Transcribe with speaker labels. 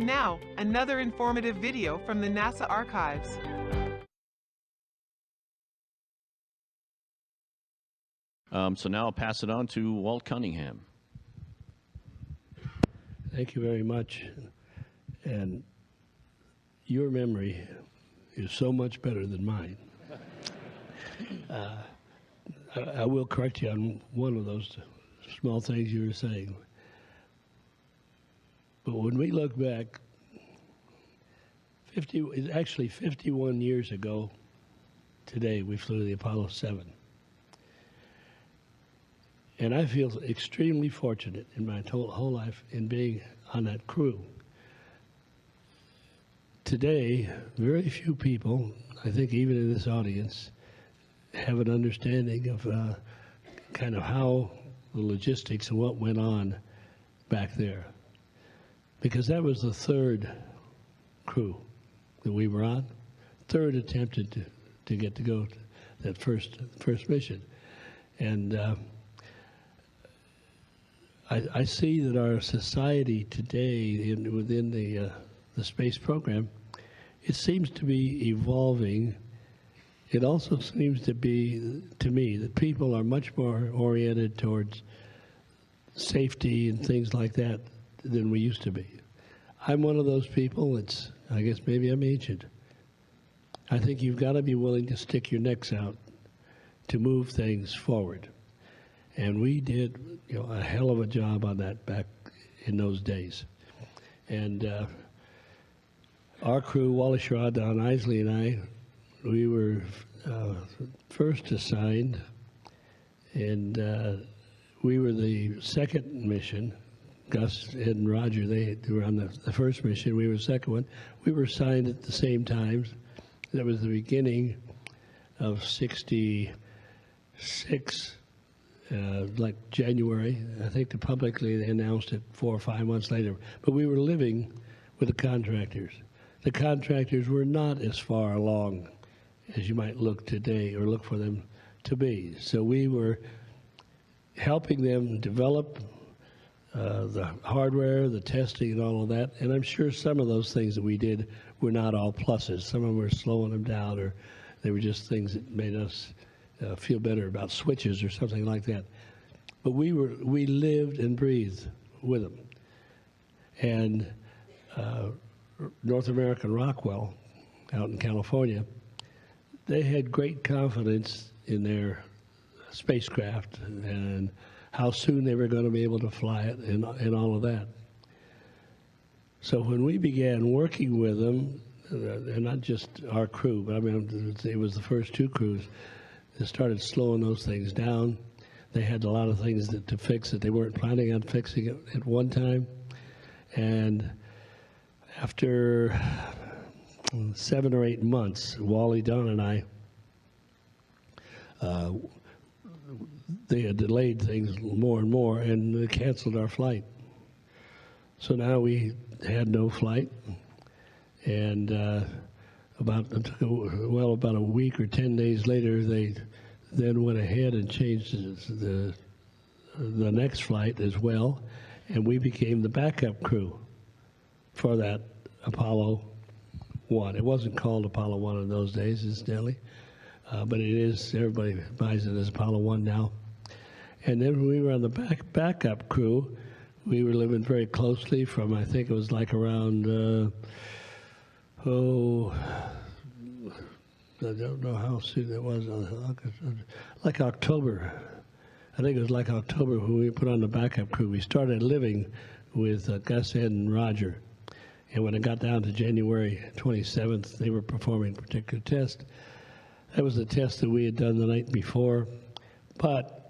Speaker 1: Now, another informative video from the NASA archives.
Speaker 2: So now I'll pass it on to Walt Cunningham.
Speaker 3: Thank you very much. And your memory is so much better than mine. I will correct you on one of those small things you were saying. But when we look back, actually 51 years ago today, we flew the Apollo 7. And I feel extremely fortunate in my whole life in being on that crew. Today, very few people, I think even in this audience, have an understanding of kind of how the logistics and what went on back there. Because that was the third crew that we were on, third attempted to get to go to that first mission. And I see that our society today, within the space program, it seems to be evolving. It also seems to be, to me, that people are much more oriented towards safety and things like that than we used to be. I'm one of those people. I guess maybe I'm ancient. I think you've got to be willing to stick your necks out to move things forward. And we did, a hell of a job on that back in those days. And our crew, Wally Schraub, Don Isley, and I, we were first assigned, and we were the second mission. Gus, Ed, and Roger, they were on the first mission. We were the second one. We were assigned at the same times. That was the beginning of '66. Like January. I think publicly they announced it 4 or 5 months later. But we were living with the contractors. The contractors were not as far along as you might look today or look for them to be. So we were helping them develop the hardware, the testing, and all of that. And I'm sure some of those things that we did were not all pluses. Some of them were slowing them down, or they were just things that made us feel better about switches or something like that. But we lived and breathed with them. And North American Rockwell out in California, they had great confidence in their spacecraft and how soon they were going to be able to fly it and all of that. So when we began working with them, and not just our crew, but I mean, it was the first two crews, they started slowing those things down. They had a lot of things to fix that they weren't planning on fixing at one time. And after 7 or 8 months, Wally, Don, and I, they had delayed things more and more, and they canceled our flight. So now we had no flight, and about a week or 10 days later, they then went ahead and changed the next flight as well, and we became the backup crew for that Apollo 1. It wasn't called Apollo 1 in those days, incidentally, but it is. Everybody buys it as Apollo 1 now. And then when we were on the backup crew, we were living very closely from, I think it was like around, I don't know how soon it was, like October. I think it was like October when we put on the backup crew. We started living with Gus, Ed, and Roger. And when it got down to January 27th, they were performing a particular test. That was the test that we had done the night before. But